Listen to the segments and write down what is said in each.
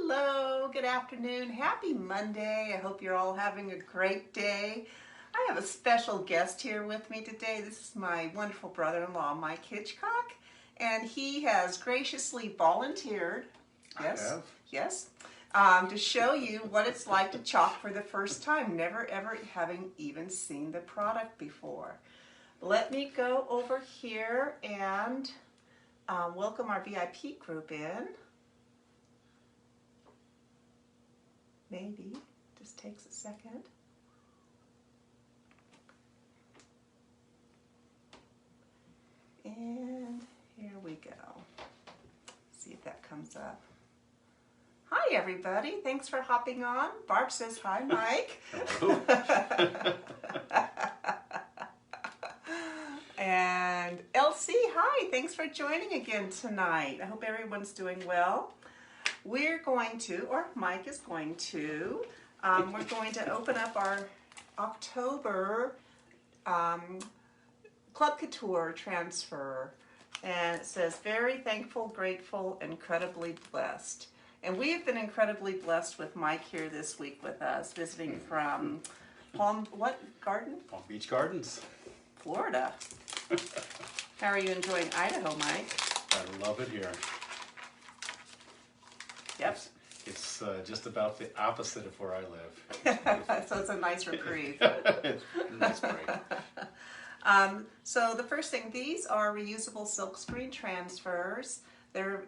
Hello, good afternoon, happy Monday. I hope you're all having a great day. I have a special guest here with me today. This is my wonderful brother-in-law, Mike Hitchcock, and he has graciously volunteered, yes, to show you what it's like to chalk for the first time, never ever having even seen the product before. Let me go over here and welcome our VIP group in. Maybe, just takes a second. And here we go. See if that comes up. Hi everybody, thanks for hopping on. Barb says hi, Mike. Hello. And Elsie, hi, thanks for joining again tonight. I hope everyone's doing well. We're going to, or Mike is going to, we're going to open up our October Club Couture transfer. And it says, very thankful, grateful, incredibly blessed. And we have been incredibly blessed with Mike here this week with us, visiting from Palm Beach Gardens. Florida. How are you enjoying Idaho, Mike? I love it here. Yep. It's just about the opposite of where I live. So it's a nice reprieve. It's a nice break. So the first thing, these are reusable silk screen transfers. They're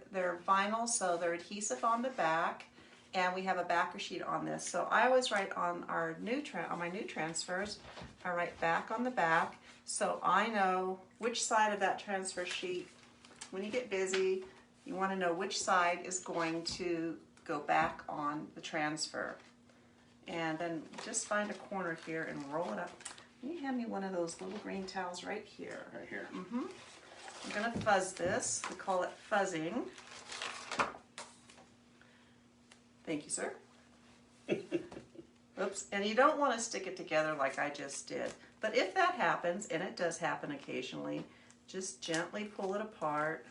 vinyl, so they're adhesive on the back, and we have a backer sheet on this. So I always write on my new transfers, I write back on the back, so I know which side of that transfer sheet, when you get busy, you want to know which side is going to go back on the transfer. And then just find a corner here and roll it up. Can you hand me one of those little green towels right here? Right here. Mm-hmm. I'm going to fuzz this. We call it fuzzing. Thank you, sir. Oops. And you don't want to stick it together like I just did. But if that happens, and it does happen occasionally, just gently pull it apart.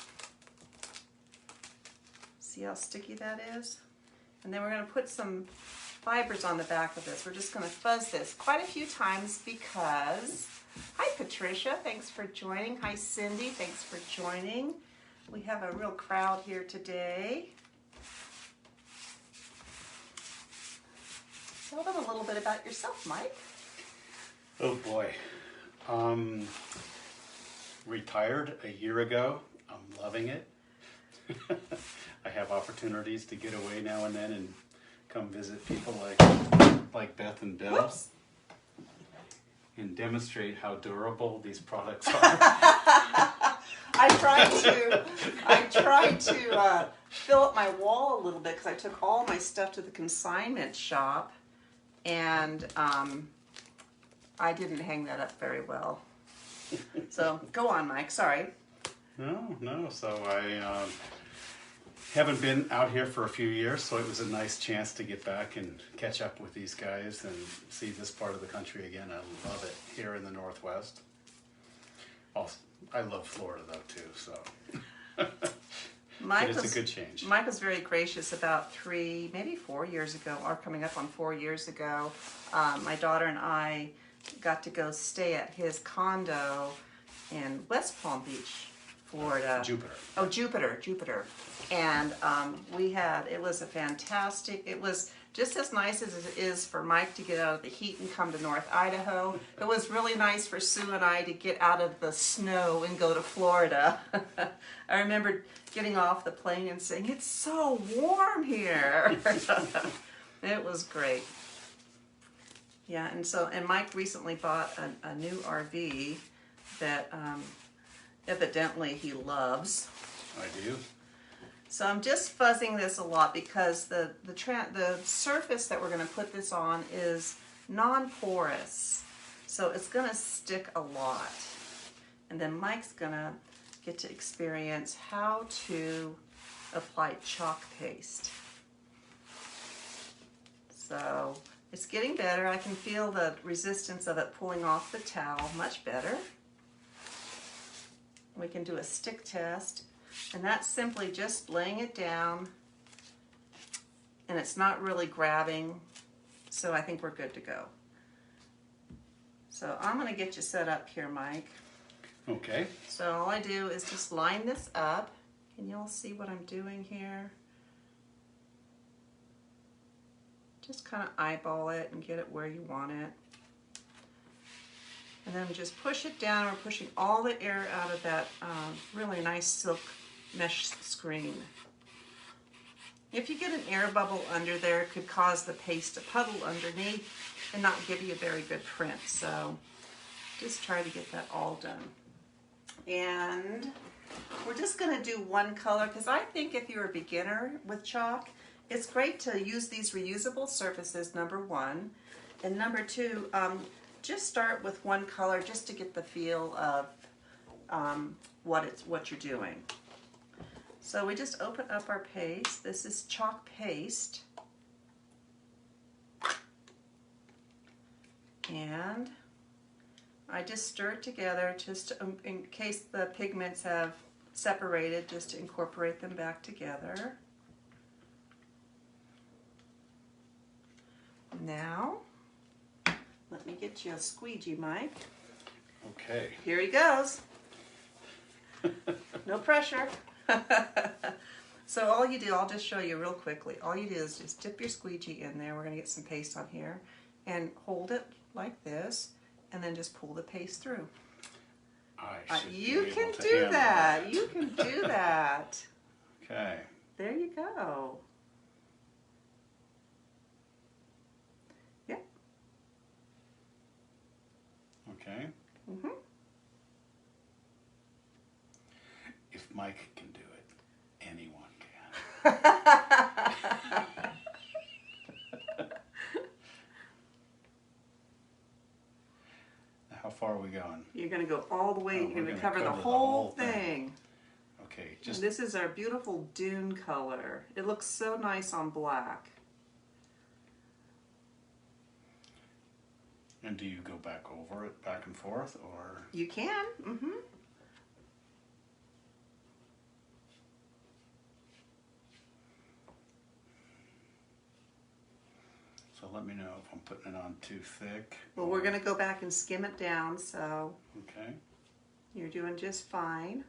See how sticky that is? And then we're going to put some fibers on the back of this. We're just going to fuzz this quite a few times because... Hi Patricia, thanks for joining. Hi Cindy, thanks for joining. We have a real crowd here today. Tell them a little bit about yourself, Mike. Oh boy. Retired a year ago. I'm loving it. I have opportunities to get away now and then and come visit people like Beth and Bill. Whoops. And demonstrate how durable these products are. I tried to fill up my wall a little bit because I took all my stuff to the consignment shop, and I didn't hang that up very well. So go on, Mike. Sorry. No. So I haven't been out here for a few years, so it was a nice chance to get back and catch up with these guys and see this part of the country again. I love it here in the Northwest. Also, I love Florida though too, so it's a good change. Mike was very gracious about 3, maybe 4 years ago, or coming up on 4 years ago. My daughter and I got to go stay at his condo in West Palm Beach, Florida. Jupiter. Oh, Jupiter. And it was a fantastic, it was just as nice as it is for Mike to get out of the heat and come to North Idaho. It was really nice for Sue and I to get out of the snow and go to Florida. I remember getting off the plane and saying, it's so warm here. It was great. Yeah, and Mike recently bought a new RV that evidently he loves. I do. So I'm just fuzzing this a lot because the surface that we're going to put this on is non-porous. So it's going to stick a lot. And then Mike's going to get to experience how to apply chalk paste. So it's getting better. I can feel the resistance of it pulling off the towel much better. We can do a stick test, and that's simply just laying it down and it's not really grabbing, so I think we're good to go. So I'm going to get you set up here, Mike. Okay. So all I do is just line this up. Can you all see what I'm doing here? Just kind of eyeball it and get it where you want it. And then just push it down. We're pushing all the air out of that really nice silk mesh screen. If you get an air bubble under there, it could cause the paste to puddle underneath and not give you a very good print. So just try to get that all done. And we're just going to do one color because I think if you're a beginner with chalk, it's great to use these reusable surfaces, number one. And number two, just start with one color just to get the feel of what you're doing. So we just open up our paste. This is chalk paste. And I just stir it together just to, in case the pigments have separated, just to incorporate them back together. Now, let me get you a squeegee, Mike. Okay. Here he goes. No pressure. So all you do, I'll just show you real quickly. All you do is just dip your squeegee in there. We're going to get some paste on here. And hold it like this. And then just pull the paste through. You can do that. You can do that. Okay. There you go. Yep. Okay. Mm-hmm. If Mike can do it, anyone can. How far are we going? You're going to go all the way. Oh, You're going to cover the whole thing. Okay, And this is our beautiful dune color. It looks so nice on black. And do you go back over it, back and forth, or? You can. Mm-hmm. So let me know if I'm putting it on too thick. Well, we're going to go back and skim it down, so Okay. you're doing just fine.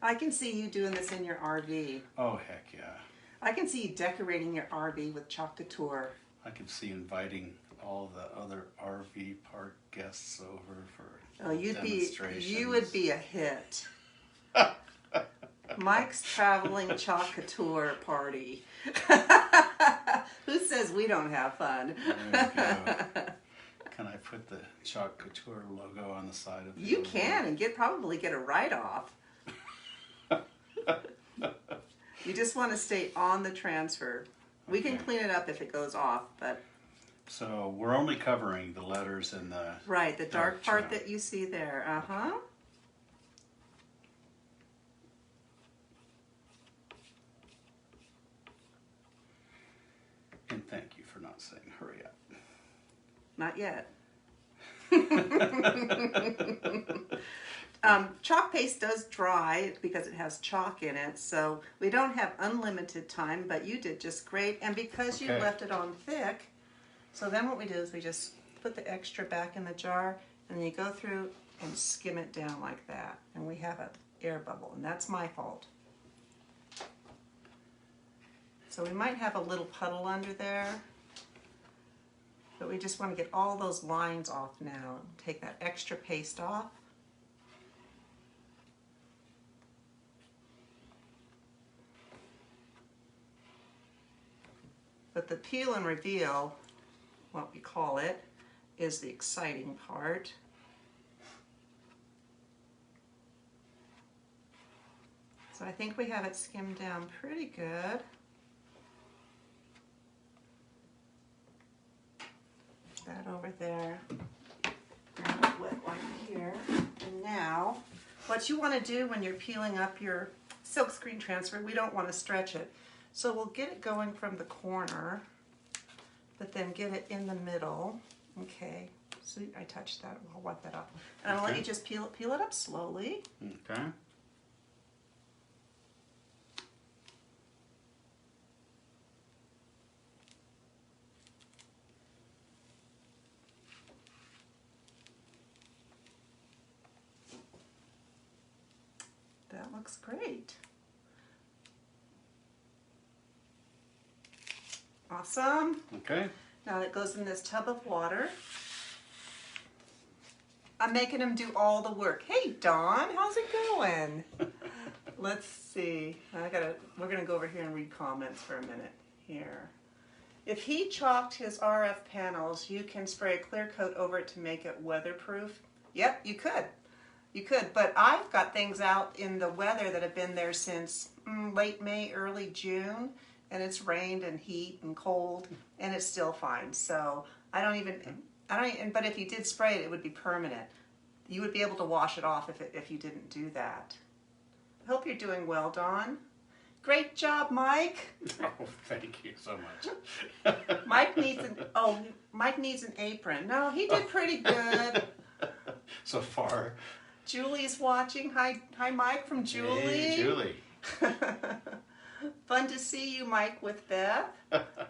I can see you doing this in your RV. Oh, heck yeah. I can see you decorating your RV with chalk couture. I can see inviting all the other RV park guests over for demonstrations. You would be a hit. Mike's traveling chalk couture party. Who says we don't have fun? There you go. Can I put the chalk couture logo on the side of the You can, and probably get a write-off. You just want to stay on the transfer. We can clean it up if it goes off, but... So we're only covering the letters and the... Right, the dark part that you see there. Uh-huh. And thank you for not saying hurry up. Not yet. Chalk paste does dry because it has chalk in it, so we don't have unlimited time, but you did just great. And because you left it on thick, so then what we do is we just put the extra back in the jar, and then you go through and skim it down like that. And we have an air bubble, and that's my fault. So we might have a little puddle under there, but we just want to get all those lines off now. Take that extra paste off. But the peel and reveal, what we call it, is the exciting part. So I think we have it skimmed down pretty good. That over there, and a wet wipe here. And now, what you want to do when you're peeling up your silk screen transfer, we don't want to stretch it. So we'll get it going from the corner, but then get it in the middle. Okay, so I touched that, I'll wipe that off. And I'm gonna let you just peel it up slowly. Okay. looks great. Awesome. Okay. Now it goes in this tub of water. I'm making him do all the work. Hey, Dawn, how's it going? Let's see. We're gonna go over here and read comments for a minute here. If he chalked his RF panels, you can spray a clear coat over it to make it weatherproof. Yep, you could. You could, but I've got things out in the weather that have been there since late May, early June, and it's rained and heat and cold, and it's still fine. So I don't even, but if you did spray it, it would be permanent. You would be able to wash it off if you didn't do that. I hope you're doing well, Dawn. Great job, Mike. Oh, thank you so much. Mike needs an apron. No, he did pretty good. So far. Julie's watching. Hi, Mike from Julie. Hey, Julie. Fun to see you, Mike, with Beth.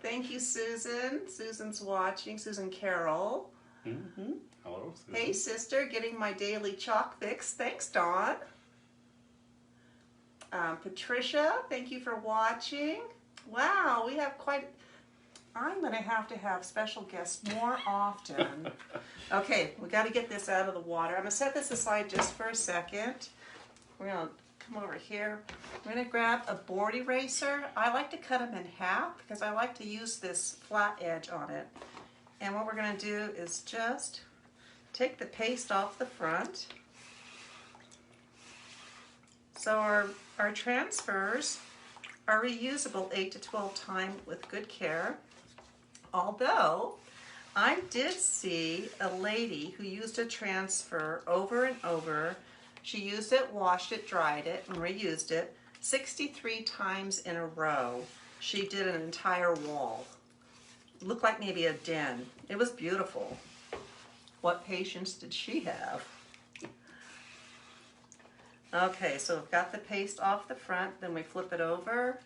Thank you, Susan. Susan's watching. Susan Carroll. Mm-hmm. Hello, Susan. Hey, sister, getting my daily chalk fix. Thanks, Dawn. Patricia, thank you for watching. Wow, we have I'm going to have special guests more often. Okay, we got to get this out of the water. I'm going to set this aside just for a second. We're going to come over here. I'm going to grab a board eraser. I like to cut them in half because I like to use this flat edge on it. And what we're going to do is just take the paste off the front. So our transfers are reusable 8 to 12 times with good care. Although I did see a lady who used a transfer over and over. She used it, washed it, dried it, and reused it 63 times in a row. She did an entire wall. It looked like maybe a den. It was beautiful. What patience did she have? Okay, so we've got the paste off the front, then we flip it over.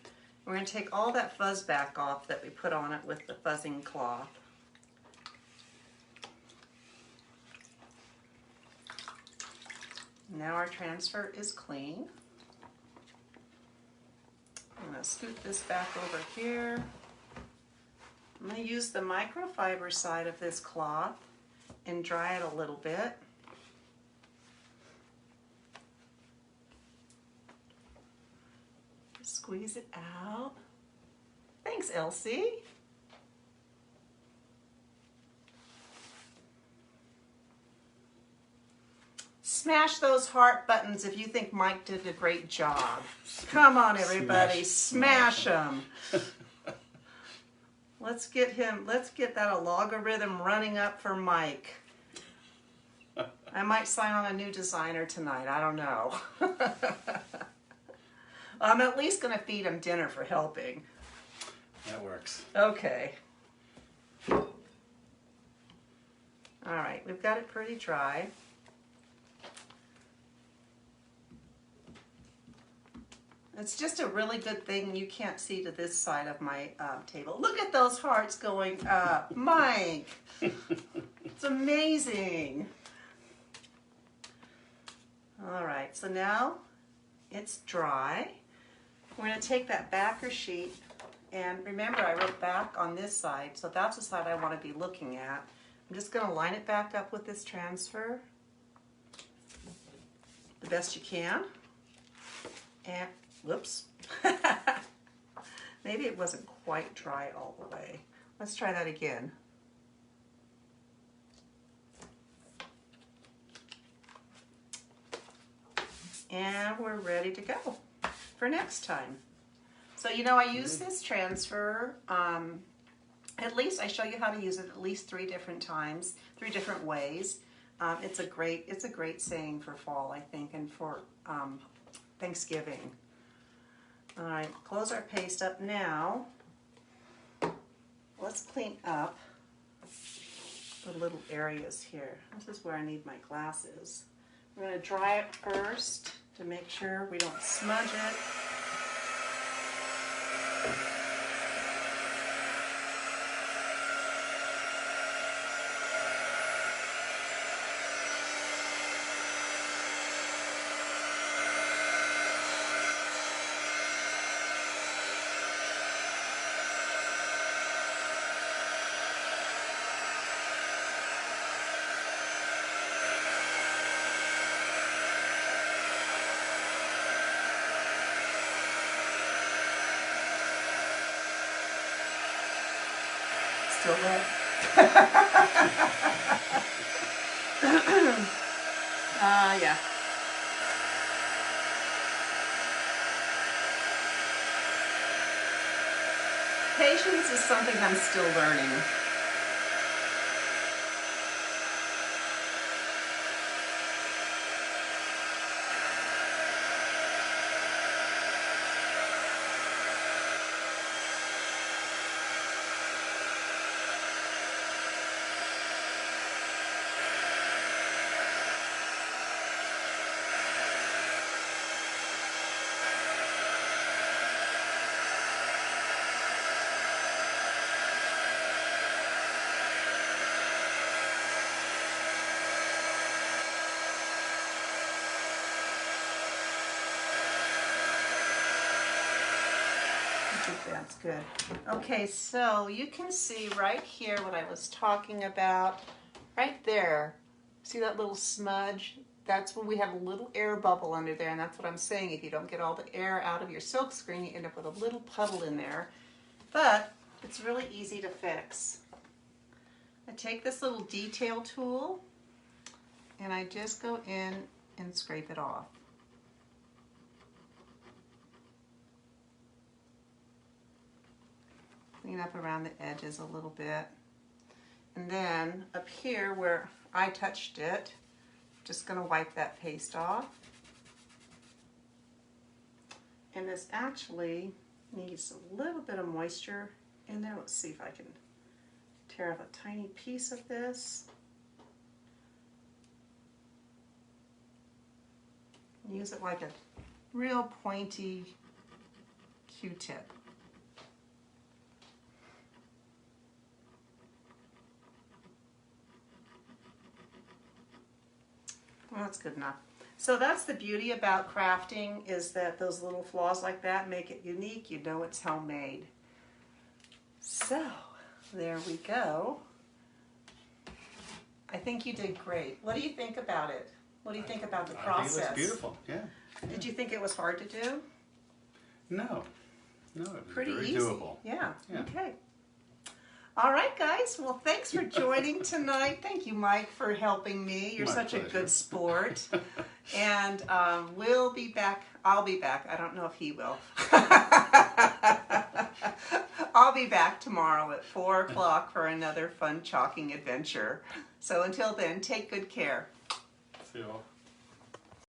We're going to take all that fuzz back off that we put on it with the fuzzing cloth. Now our transfer is clean. I'm going to scoot this back over here. I'm going to use the microfiber side of this cloth and dry it a little bit. Squeeze it out. Thanks, Elsie. Smash those heart buttons if you think Mike did a great job. Come on, everybody, smash them. Let's get that logarithm running up for Mike. I might sign on a new designer tonight, I don't know. I'm at least going to feed him dinner for helping. That works. Okay. All right, we've got it pretty dry. It's just a really good thing you can't see to this side of my table. Look at those hearts going up. Mike, it's amazing. All right, so now it's dry. We're going to take that backer sheet, and remember I wrote back on this side, so that's the side I want to be looking at. I'm just going to line it back up with this transfer the best you can. And, whoops. Maybe it wasn't quite dry all the way. Let's try that again. And we're ready to go for next time. So you know I use this transfer, at least I show you how to use it at least 3 different times, 3 different ways. It's a great saying for fall, I think, and for Thanksgiving. All right, close our paste up now. Let's clean up the little areas here. This is where I need my glasses. I'm going to dry it first to make sure we don't smudge it. still wet. Yeah. Patience is something I'm still learning. That's good. Okay, so you can see right here what I was talking about. Right there. See that little smudge? That's when we have a little air bubble under there, and that's what I'm saying. If you don't get all the air out of your silk screen, you end up with a little puddle in there. But it's really easy to fix. I take this little detail tool, and I just go in and scrape it off. Clean up around the edges a little bit. And then up here where I touched it, just going to wipe that paste off. And this actually needs a little bit of moisture in there. Let's see if I can tear off a tiny piece of this. Use it like a real pointy Q-tip. Well, that's good enough. So that's the beauty about crafting, is that those little flaws like that make it unique. You know it's homemade. So there we go. I think you did great. What do you think about it? What do you think about the process? I think it was beautiful, yeah. Did you think it was hard to do? No. No, it was Pretty very easy. doable. Yeah. Yeah. Okay. All right, guys. Well, thanks for joining tonight. Thank you, Mike, for helping me. You're My such a pleasure. good sport. And we'll be back. I'll be back. I don't know if he will. I'll be back tomorrow at 4 o'clock for another fun chalking adventure. So until then, take good care. See you all.